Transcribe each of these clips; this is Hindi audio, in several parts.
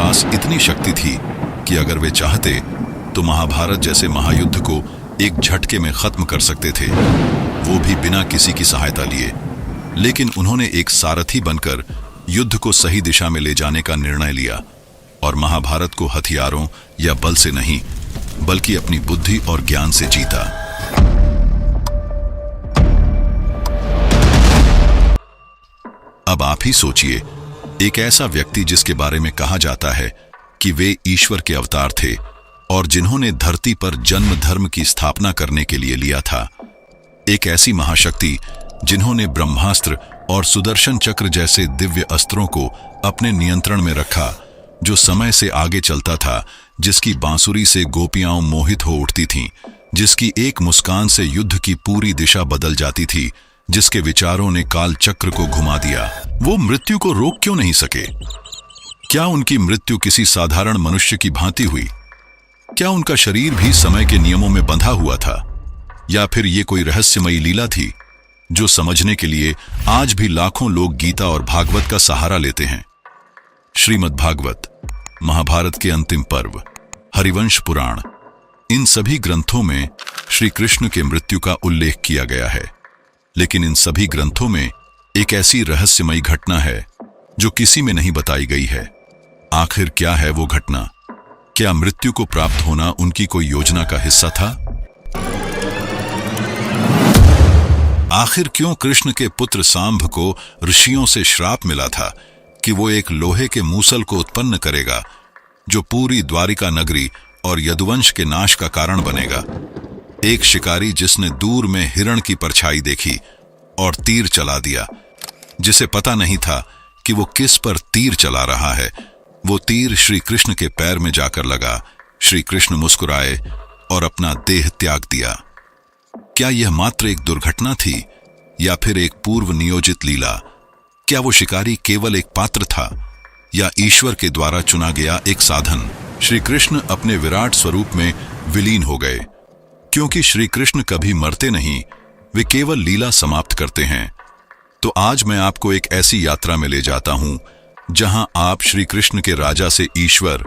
पास इतनी शक्ति थी कि अगर वे चाहते तो महाभारत जैसे महायुद्ध को एक झटके में खत्म कर सकते थे, वो भी बिना किसी की सहायता लिए। लेकिन उन्होंने एक सारथी बनकर युद्ध को सही दिशा में ले जाने का निर्णय लिया और महाभारत को हथियारों या बल से नहीं बल्कि अपनी बुद्धि और ज्ञान से जीता। अब आप ही सोचिए, एक ऐसा व्यक्ति जिसके बारे में कहा जाता है कि वे ईश्वर के अवतार थे और जिन्होंने धरती पर जन्म धर्म की स्थापना करने के लिए लिया था। एक ऐसी महाशक्ति जिन्होंने ब्रह्मास्त्र और सुदर्शन चक्र जैसे दिव्य अस्त्रों को अपने नियंत्रण में रखा, जो समय से आगे चलता था, जिसकी बांसुरी से गोपियां मोहित हो उठती थीं, जिसकी एक मुस्कान से युद्ध की पूरी दिशा बदल जाती थी, जिसके विचारों ने काल चक्र को घुमा दिया। वो मृत्यु को रोक क्यों नहीं सके? क्या उनकी मृत्यु किसी साधारण मनुष्य की भांति हुई? क्या उनका शरीर भी समय के नियमों में बंधा हुआ था? या फिर ये कोई रहस्यमयी लीला थी जो समझने के लिए आज भी लाखों लोग गीता और भागवत का सहारा लेते हैं? श्रीमद् भागवत, महाभारत के अंतिम पर्व, हरिवंश पुराण, इन सभी ग्रंथों में श्री कृष्ण के मृत्यु का उल्लेख किया गया है। लेकिन इन सभी ग्रंथों में एक ऐसी रहस्यमयी घटना है जो किसी में नहीं बताई गई है। आखिर क्या है वो घटना? क्या मृत्यु को प्राप्त होना उनकी कोई योजना का हिस्सा था? आखिर क्यों कृष्ण के पुत्र सांभ को ऋषियों से श्राप मिला था कि वो एक लोहे के मूसल को उत्पन्न करेगा जो पूरी द्वारिका नगरी और यदुवंश के नाश का कारण बनेगा? एक शिकारी जिसने दूर में हिरण की परछाई देखी और तीर चला दिया, जिसे पता नहीं था कि वो किस पर तीर चला रहा है। वो तीर श्री कृष्ण के पैर में जाकर लगा। श्री कृष्ण मुस्कुराए और अपना देह त्याग दिया। क्या यह मात्र एक दुर्घटना थी या फिर एक पूर्व नियोजित लीला? क्या वो शिकारी केवल एक पात्र था या ईश्वर के द्वारा चुना गया एक साधन? श्री कृष्ण अपने विराट स्वरूप में विलीन हो गए, क्योंकि श्री कृष्ण कभी मरते नहीं, वे केवल लीला समाप्त करते हैं। तो आज मैं आपको एक ऐसी यात्रा में ले जाता हूं जहां आप श्री कृष्ण के राजा से ईश्वर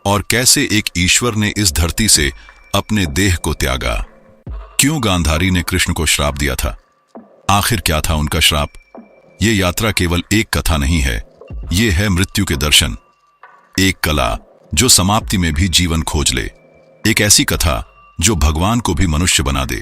और कैसे एक ईश्वर ने इस धरती से अपने देह को त्यागा। क्यों गांधारी ने कृष्ण को श्राप दिया था? आखिर क्या था उनका श्राप? ये यात्रा केवल एक कथा नहीं है, ये है मृत्यु के दर्शन, एक कला जो समाप्ति में भी जीवन खोज ले, एक ऐसी कथा जो भगवान को भी मनुष्य बना दे।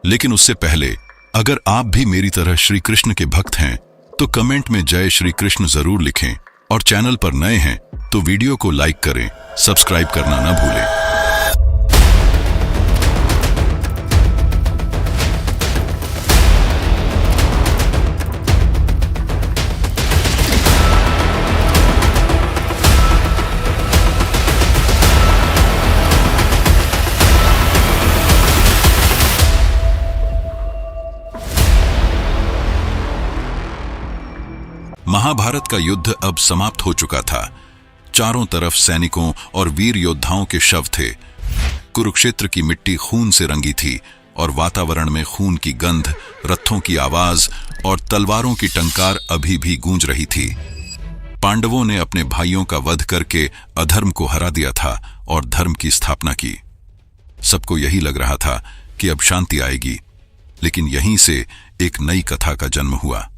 लेकिन उससे पहले, अगर आप भी मेरी तरह श्री कृष्ण के भक्त हैं तो कमेंट में जय श्री कृष्ण जरूर लिखें और चैनल पर नए हैं तो वीडियो को लाइक करें, सब्सक्राइब करना ना भूलें। महाभारत का युद्ध अब समाप्त हो चुका था। चारों तरफ सैनिकों और वीर योद्धाओं के शव थे। कुरुक्षेत्र की मिट्टी खून से रंगी थी और वातावरण में खून की गंध, रथों की आवाज और तलवारों की टंकार अभी भी गूंज रही थी। पांडवों ने अपने भाइयों का वध करके अधर्म को हरा दिया था और धर्म की स्थापना की। सबको यही लग रहा था कि अब शांति आएगी, लेकिन यहीं से एक नई कथा का जन्म हुआ।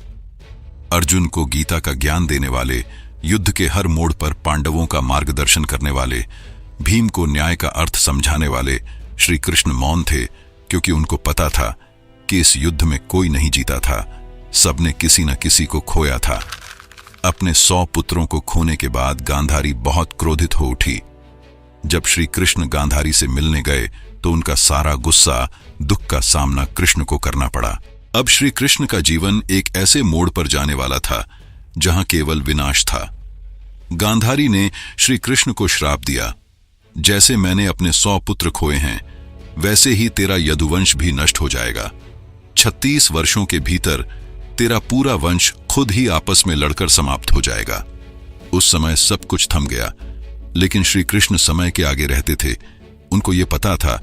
अर्जुन को गीता का ज्ञान देने वाले, युद्ध के हर मोड़ पर पांडवों का मार्गदर्शन करने वाले, भीम को न्याय का अर्थ समझाने वाले श्री कृष्ण मौन थे, क्योंकि उनको पता था कि इस युद्ध में कोई नहीं जीता था, सबने किसी न किसी को खोया था। अपने 100 पुत्रों को खोने के बाद गांधारी बहुत क्रोधित हो उठी। जब श्री कृष्ण गांधारी से मिलने गए तो उनका सारा गुस्सा, दुख का सामना कृष्ण को करना पड़ा। अब श्री कृष्ण का जीवन एक ऐसे मोड़ पर जाने वाला था जहां केवल विनाश था। गांधारी ने श्री कृष्ण को श्राप दिया, जैसे मैंने अपने 100 पुत्र खोए हैं वैसे ही तेरा यदुवंश भी नष्ट हो जाएगा। 36 वर्षों के भीतर तेरा पूरा वंश खुद ही आपस में लड़कर समाप्त हो जाएगा। उस समय सब कुछ थम गया, लेकिन श्री कृष्ण समय के आगे रहते थे। उनको ये पता था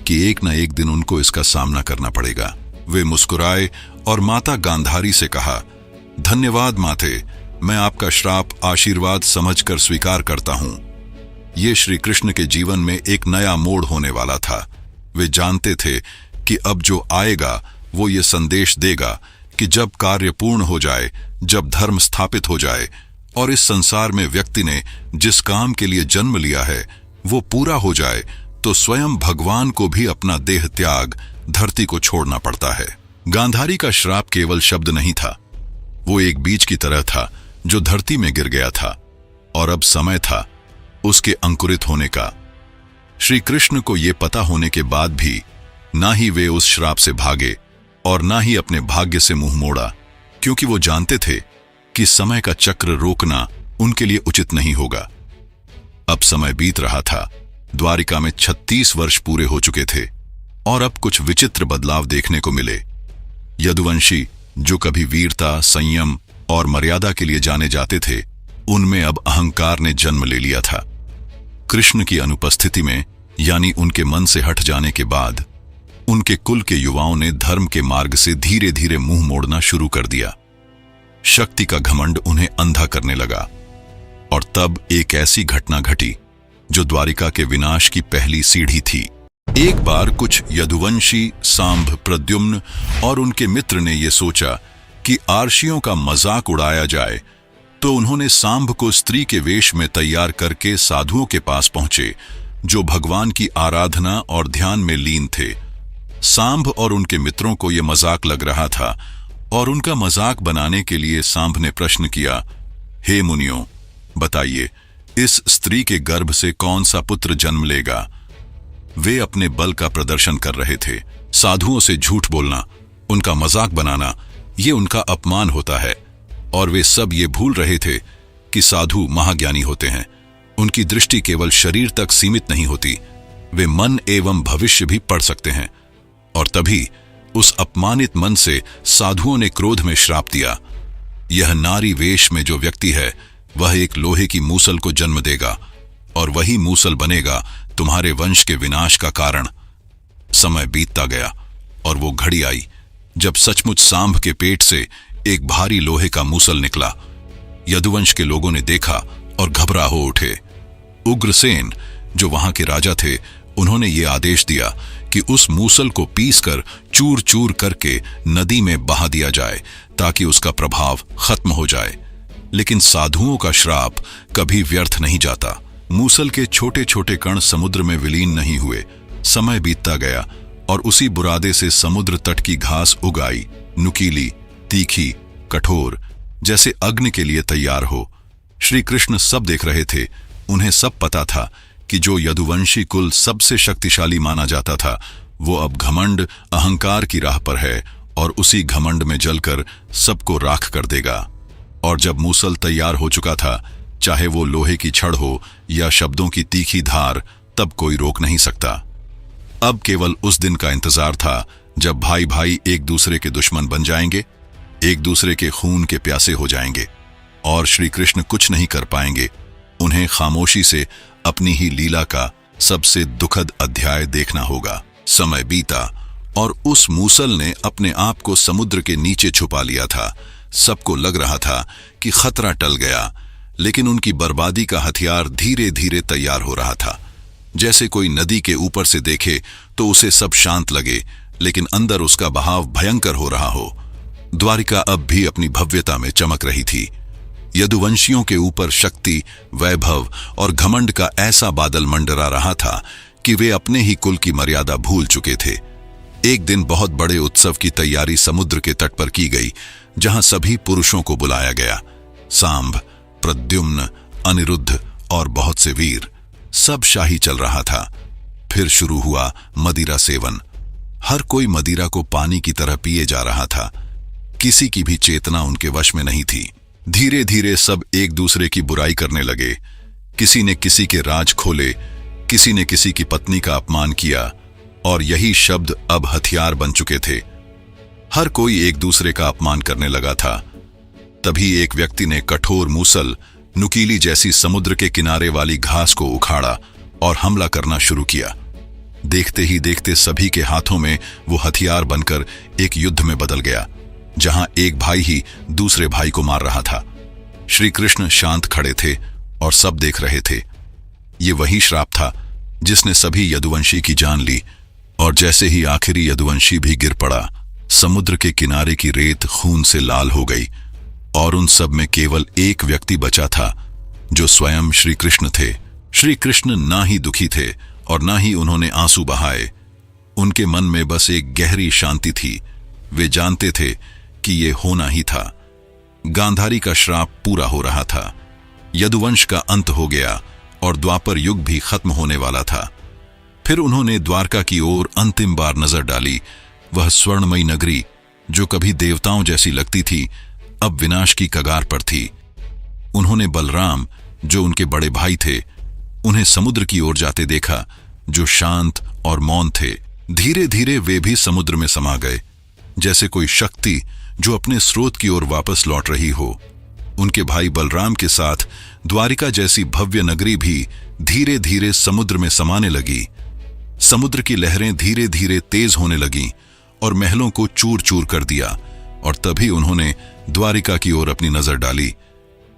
कि एक न एक दिन उनको इसका सामना करना पड़ेगा। वे मुस्कुराए और माता गांधारी से कहा, धन्यवाद माते, मैं आपका श्राप आशीर्वाद समझकर स्वीकार करता हूं। ये श्री कृष्ण के जीवन में एक नया मोड़ होने वाला था। वे जानते थे कि अब जो आएगा वो ये संदेश देगा कि जब कार्य पूर्ण हो जाए, जब धर्म स्थापित हो जाए और इस संसार में व्यक्ति ने जिस काम के लिए जन्म लिया है वो पूरा हो जाए, तो स्वयं भगवान को भी अपना देह त्याग धरती को छोड़ना पड़ता है। गांधारी का श्राप केवल शब्द नहीं था, वो एक बीज की तरह था जो धरती में गिर गया था और अब समय था उसके अंकुरित होने का। श्री कृष्ण को यह पता होने के बाद भी ना ही वे उस श्राप से भागे और ना ही अपने भाग्य से मुंह मोड़ा, क्योंकि वो जानते थे कि समय का चक्र रोकना उनके लिए उचित नहीं होगा। अब समय बीत रहा था। द्वारिका में 36 वर्ष पूरे हो चुके थे और अब कुछ विचित्र बदलाव देखने को मिले। यदुवंशी जो कभी वीरता, संयम और मर्यादा के लिए जाने जाते थे, उनमें अब अहंकार ने जन्म ले लिया था। कृष्ण की अनुपस्थिति में, यानी उनके मन से हट जाने के बाद, उनके कुल के युवाओं ने धर्म के मार्ग से धीरे धीरे मुंह मोड़ना शुरू कर दिया। शक्ति का घमंड उन्हें अंधा करने लगा और तब एक ऐसी घटना घटी जो द्वारिका के विनाश की पहली सीढ़ी थी। एक बार कुछ यदुवंशी सांभ, प्रद्युम्न और उनके मित्र ने यह सोचा कि आर्षियों का मजाक उड़ाया जाए, तो उन्होंने सांभ को स्त्री के वेश में तैयार करके साधुओं के पास पहुंचे जो भगवान की आराधना और ध्यान में लीन थे। सांभ और उनके मित्रों को यह मजाक लग रहा था और उनका मजाक बनाने के लिए सांभ ने प्रश्न किया, हे मुनियों, बताइए इस स्त्री के गर्भ से कौन सा पुत्र जन्म लेगा? वे अपने बल का प्रदर्शन कर रहे थे। साधुओं से झूठ बोलना, उनका मजाक बनाना, ये उनका अपमान होता है और वे सब ये भूल रहे थे कि साधु महाज्ञानी होते हैं। उनकी दृष्टि केवल शरीर तक सीमित नहीं होती, वे मन एवं भविष्य भी पढ़ सकते हैं। और तभी उस अपमानित मन से साधुओं ने क्रोध में श्राप दिया, यह नारी वेश में जो व्यक्ति है वह एक लोहे की मूसल को जन्म देगा और वही मूसल बनेगा तुम्हारे वंश के विनाश का कारण। समय बीतता गया और वो घड़ी आई जब सचमुच सांभ के पेट से एक भारी लोहे का मूसल निकला। यदुवंश के लोगों ने देखा और घबरा हो उठे। उग्रसेन जो वहां के राजा थे, उन्होंने ये आदेश दिया कि उस मूसल को पीसकर चूर चूर करके नदी में बहा दिया जाए ताकि उसका प्रभाव खत्म हो जाए। लेकिन साधुओं का श्राप कभी व्यर्थ नहीं जाता। मूसल के छोटे छोटे कण समुद्र में विलीन नहीं हुए। समय बीतता गया और उसी बुरादे से समुद्र तट की घास उग आई, नुकीली, तीखी, कठोर, जैसे अग्नि के लिए तैयार हो। श्री कृष्ण सब देख रहे थे। उन्हें सब पता था कि जो यदुवंशी कुल सबसे शक्तिशाली माना जाता था, वो अब घमंड, अहंकार की राह पर है और उसी घमंड में जलकर सबको राख कर देगा। और जब मूसल तैयार हो चुका था, चाहे वो लोहे की छड़ हो या शब्दों की तीखी धार, तब कोई रोक नहीं सकता। अब केवल उस दिन का इंतजार था जब भाई भाई एक दूसरे के दुश्मन बन जाएंगे, एक दूसरे के खून के प्यासे हो जाएंगे और श्री कृष्ण कुछ नहीं कर पाएंगे। उन्हें खामोशी से अपनी ही लीला का सबसे दुखद अध्याय देखना होगा। समय बीता और उस मूसल ने अपने आप को समुद्र के नीचे छुपा लिया था। सबको लग रहा था कि खतरा टल गया, लेकिन उनकी बर्बादी का हथियार धीरे धीरे तैयार हो रहा था। जैसे कोई नदी के ऊपर से देखे तो उसे सब शांत लगे, लेकिन अंदर उसका बहाव भयंकर हो रहा हो। द्वारिका अब भी अपनी भव्यता में चमक रही थी। यदुवंशियों के ऊपर शक्ति, वैभव और घमंड का ऐसा बादल मंडरा रहा था कि वे अपने ही कुल की मर्यादा भूल चुके थे। एक दिन बहुत बड़े उत्सव की तैयारी समुद्र के तट पर की गई, जहां सभी पुरुषों को बुलाया गया। सांभ, प्रद्युम्न, अनिरुद्ध और बहुत से वीर, सब शाही चल रहा था। फिर शुरू हुआ मदिरा सेवन। हर कोई मदिरा को पानी की तरह पिए जा रहा था। किसी की भी चेतना उनके वश में नहीं थी। धीरे धीरे सब एक दूसरे की बुराई करने लगे। किसी ने किसी के राज खोले, किसी ने किसी की पत्नी का अपमान किया और यही शब्द अब हथियार बन चुके थे। हर कोई एक दूसरे का अपमान करने लगा था। तभी एक व्यक्ति ने कठोर मूसल, नुकीली जैसी समुद्र के किनारे वाली घास को उखाड़ा और हमला करना शुरू किया। देखते ही देखते सभी के हाथों में वो हथियार बनकर एक युद्ध में बदल गया, जहां एक भाई ही दूसरे भाई को मार रहा था। श्री कृष्ण शांत खड़े थे और सब देख रहे थे। ये वही श्राप था जिसने सभी यदुवंशी की जान ली, और जैसे ही आखिरी यदुवंशी भी गिर पड़ा, समुद्र के किनारे की रेत खून से लाल हो गई और उन सब में केवल एक व्यक्ति बचा था जो स्वयं श्री कृष्ण थे। श्री कृष्ण ना ही दुखी थे और ना ही उन्होंने आंसू बहाए। उनके मन में बस एक गहरी शांति थी। वे जानते थे कि ये होना ही था। गांधारी का श्राप पूरा हो रहा था। यदुवंश का अंत हो गया और द्वापर युग भी खत्म होने वाला था। फिर उन्होंने द्वारका की ओर अंतिम बार नजर डाली। वह स्वर्णमयी नगरी जो कभी देवताओं जैसी लगती थी, अब विनाश की कगार पर थी। उन्होंने बलराम, जो उनके बड़े भाई थे, उन्हें समुद्र की ओर जाते देखा, जो शांत और मौन थे। धीरे धीरे वे भी समुद्र में समा गए, जैसे कोई शक्ति जो अपने स्रोत की ओर वापस लौट रही हो। उनके भाई बलराम के साथ द्वारिका जैसी भव्य नगरी भी धीरे धीरे समुद्र में समाने लगी। समुद्र की लहरें धीरे धीरे तेज होने लगीं और महलों को चूर चूर कर दिया, और तभी उन्होंने द्वारिका की ओर अपनी नजर डाली।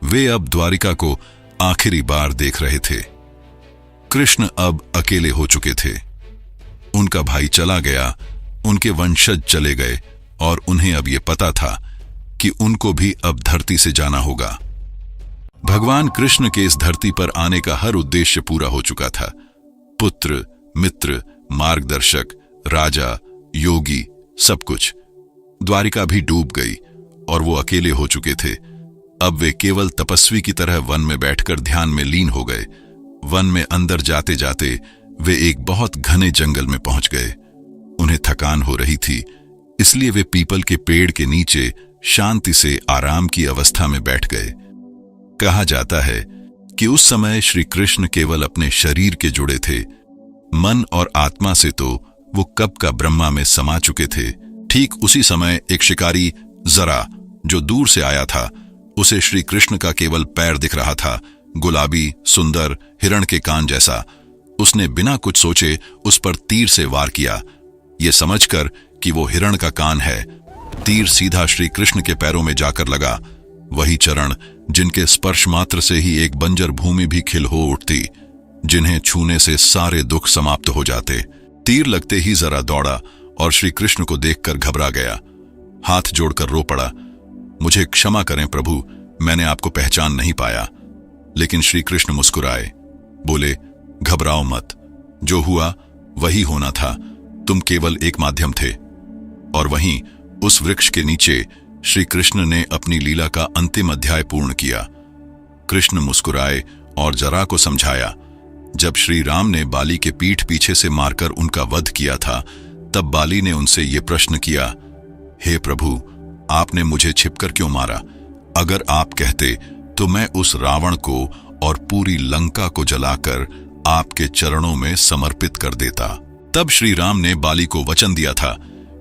वे अब द्वारिका को आखिरी बार देख रहे थे। कृष्ण अब अकेले हो चुके थे। उनका भाई चला गया, उनके वंशज चले गए, और उन्हें अब यह पता था कि उनको भी अब धरती से जाना होगा। भगवान कृष्ण के इस धरती पर आने का हर उद्देश्य पूरा हो चुका था। पुत्र, मित्र, मार्गदर्शक, राजा, योगी, सब कुछ। द्वारिका भी डूब गई और वो अकेले हो चुके थे। अब वे केवल तपस्वी की तरह वन में बैठकर ध्यान में लीन हो गए। वन में अंदर जाते जाते वे एक बहुत घने जंगल में पहुंच गए। उन्हें थकान हो रही थी, इसलिए वे पीपल के पेड़ के नीचे शांति से आराम की अवस्था में बैठ गए। कहा जाता है कि उस समय श्री कृष्ण केवल अपने शरीर के जुड़े थे। मन और आत्मा से तो वो कब का ब्रह्मा में समा चुके थे। ठीक उसी समय एक शिकारी जरा, जो दूर से आया था, उसे श्री कृष्ण का केवल पैर दिख रहा था, गुलाबी, सुंदर, हिरण के कान जैसा। उसने बिना कुछ सोचे उस पर तीर से वार किया, ये समझकर कि वो हिरण का कान है। तीर सीधा श्री कृष्ण के पैरों में जाकर लगा, वही चरण जिनके स्पर्श मात्र से ही एक बंजर भूमि भी खिल हो उठती, जिन्हें छूने से सारे दुख समाप्त हो जाते। तीर लगते ही जरा दौड़ा और श्री कृष्ण को देखकर घबरा गया। हाथ जोड़कर रो पड़ा, मुझे क्षमा करें प्रभु, मैंने आपको पहचान नहीं पाया। लेकिन श्री कृष्ण मुस्कुराए, बोले, घबराओ मत, जो हुआ वही होना था, तुम केवल एक माध्यम थे। और वहीं उस वृक्ष के नीचे श्री कृष्ण ने अपनी लीला का अंतिम अध्याय पूर्ण किया। कृष्ण मुस्कुराए और जरा को समझाया, जब श्री राम ने बाली के पीठ पीछे से मारकर उनका वध किया था, तब बाली ने उनसे ये प्रश्न किया, हे प्रभु, आपने मुझे छिपकर क्यों मारा? अगर आप कहते तो मैं उस रावण को और पूरी लंका को जलाकर आपके चरणों में समर्पित कर देता। तब श्री राम ने बाली को वचन दिया था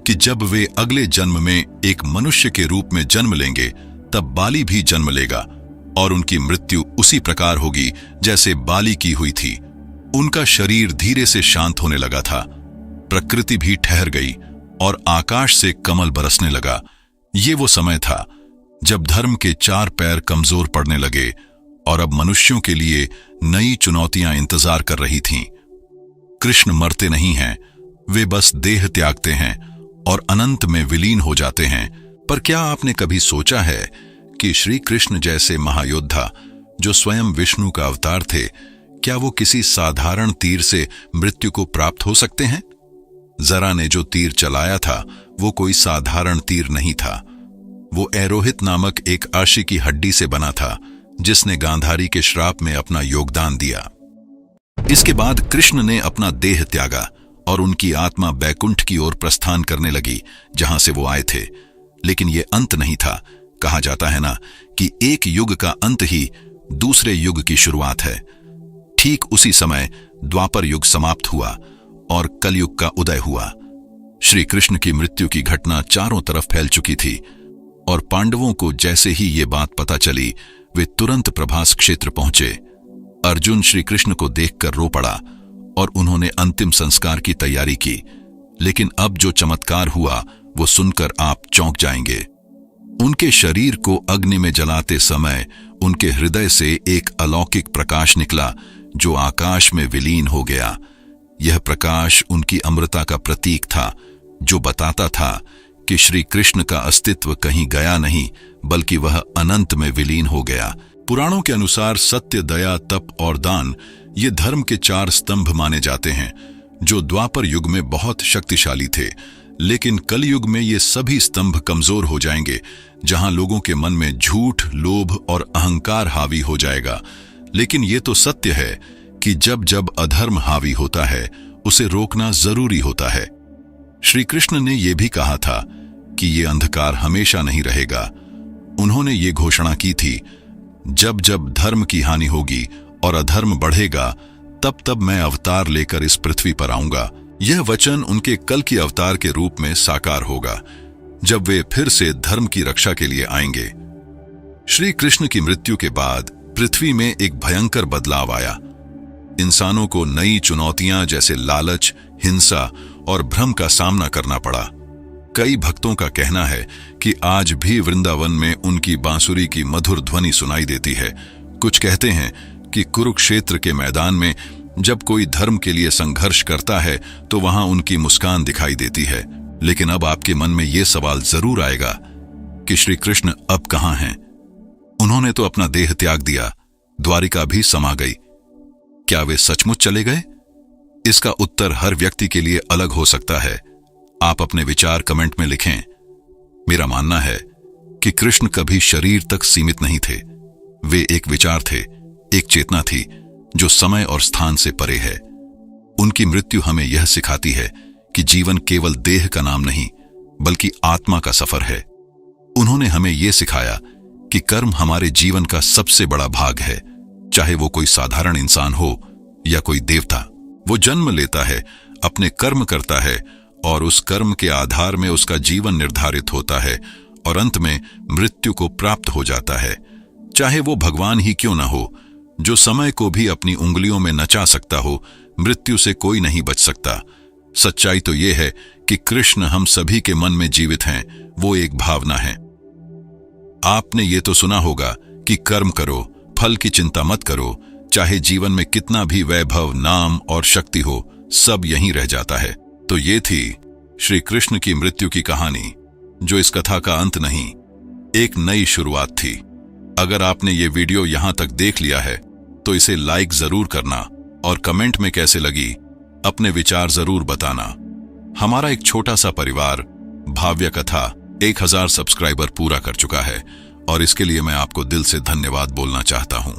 कि जब वे अगले जन्म में एक मनुष्य के रूप में जन्म लेंगे, तब बाली भी जन्म लेगा और उनकी मृत्यु उसी प्रकार होगी जैसे बाली की हुई थी। उनका शरीर धीरे से शांत होने लगा था, प्रकृति भी ठहर गई और आकाश से कमल बरसने लगा। ये वो समय था जब धर्म के चार पैर कमजोर पड़ने लगे और अब मनुष्यों के लिए नई चुनौतियां इंतजार कर रही थीं। कृष्ण मरते नहीं हैं, वे बस देह त्यागते हैं और अनंत में विलीन हो जाते हैं। पर क्या आपने कभी सोचा है कि श्री कृष्ण जैसे महायोद्धा, जो स्वयं विष्णु का अवतार थे, क्या वो किसी साधारण तीर से मृत्यु को प्राप्त हो सकते हैं? जरा ने जो तीर चलाया था वो कोई साधारण तीर नहीं था। वो एरोहित नामक एक आशी की हड्डी से बना था, जिसने गांधारी के श्राप में अपना योगदान दिया। इसके बाद कृष्ण ने अपना देह त्यागा और उनकी आत्मा बैकुंठ की ओर प्रस्थान करने लगी, जहां से वो आए थे। लेकिन ये अंत नहीं था। कहा जाता है ना कि एक युग का अंत ही दूसरे युग की शुरुआत है। ठीक उसी समय द्वापर युग समाप्त हुआ और कलयुग का उदय हुआ। श्री कृष्ण की मृत्यु की घटना चारों तरफ फैल चुकी थी और पांडवों को जैसे ही ये बात पता चली, वे तुरंत प्रभास क्षेत्र पहुंचे। अर्जुन श्री कृष्ण को देखकर रो पड़ा और उन्होंने अंतिम संस्कार की तैयारी की। लेकिन अब जो चमत्कार हुआ वो सुनकर आप चौंक जाएंगे। उनके शरीर को अग्नि में जलाते समय उनके हृदय से एक अलौकिक प्रकाश निकला जो आकाश में विलीन हो गया। यह प्रकाश उनकी अमरता का प्रतीक था, जो बताता था कि श्री कृष्ण का अस्तित्व कहीं गया नहीं, बल्कि वह अनंत में विलीन हो गया। पुराणों के अनुसार सत्य, दया, तप और दान ये धर्म के 4 स्तंभ माने जाते हैं, जो द्वापर युग में बहुत शक्तिशाली थे। लेकिन कलयुग में ये सभी स्तंभ कमजोर हो जाएंगे, जहां लोगों के मन में झूठ, लोभ और अहंकार हावी हो जाएगा। लेकिन ये तो सत्य है कि जब जब अधर्म हावी होता है, उसे रोकना जरूरी होता है। श्री कृष्ण ने यह भी कहा था कि ये अंधकार हमेशा नहीं रहेगा। उन्होंने ये घोषणा की थी, जब जब धर्म की हानि होगी और अधर्म बढ़ेगा, तब तब मैं अवतार लेकर इस पृथ्वी पर आऊंगा। यह वचन उनके कल की अवतार के रूप में साकार होगा, जब वे फिर से धर्म की रक्षा के लिए आएंगे। श्री कृष्ण की मृत्यु के बाद पृथ्वी में एक भयंकर बदलाव आया। इंसानों को नई चुनौतियां जैसे लालच, हिंसा और भ्रम का सामना करना पड़ा। कई भक्तों का कहना है कि आज भी वृंदावन में उनकी बांसुरी की मधुर ध्वनि सुनाई देती है। कुछ कहते हैं कि कुरुक्षेत्र के मैदान में जब कोई धर्म के लिए संघर्ष करता है तो वहां उनकी मुस्कान दिखाई देती है। लेकिन अब आपके मन में यह सवाल जरूर आएगा कि श्री कृष्ण अब कहां हैं? उन्होंने तो अपना देह त्याग दिया, द्वारिका भी समा गई। क्या वे सचमुच चले गए? इसका उत्तर हर व्यक्ति के लिए अलग हो सकता है। आप अपने विचार कमेंट में लिखें। मेरा मानना है कि कृष्ण कभी शरीर तक सीमित नहीं थे। वे एक विचार थे, एक चेतना थी जो समय और स्थान से परे है। उनकी मृत्यु हमें यह सिखाती है कि जीवन केवल देह का नाम नहीं, बल्कि आत्मा का सफर है। उन्होंने हमें यह सिखाया कि कर्म हमारे जीवन का सबसे बड़ा भाग है। चाहे वो कोई साधारण इंसान हो या कोई देवता, वो जन्म लेता है, अपने कर्म करता है और उस कर्म के आधार में उसका जीवन निर्धारित होता है और अंत में मृत्यु को प्राप्त हो जाता है। चाहे वो भगवान ही क्यों ना हो, जो समय को भी अपनी उंगलियों में नचा सकता हो, मृत्यु से कोई नहीं बच सकता। सच्चाई तो ये है कि कृष्ण हम सभी के मन में जीवित हैं। वो एक भावना है। आपने ये तो सुना होगा कि कर्म करो, फल की चिंता मत करो। चाहे जीवन में कितना भी वैभव, नाम और शक्ति हो, सब यहीं रह जाता है। तो ये थी श्री कृष्ण की मृत्यु की कहानी, जो इस कथा का अंत नहीं, एक नई शुरुआत थी। अगर आपने ये वीडियो यहां तक देख लिया है तो इसे लाइक जरूर करना और कमेंट में कैसे लगी अपने विचार जरूर बताना। हमारा एक छोटा सा परिवार भाव्य कथा 1000 सब्सक्राइबर पूरा कर चुका है और इसके लिए मैं आपको दिल से धन्यवाद बोलना चाहता हूं।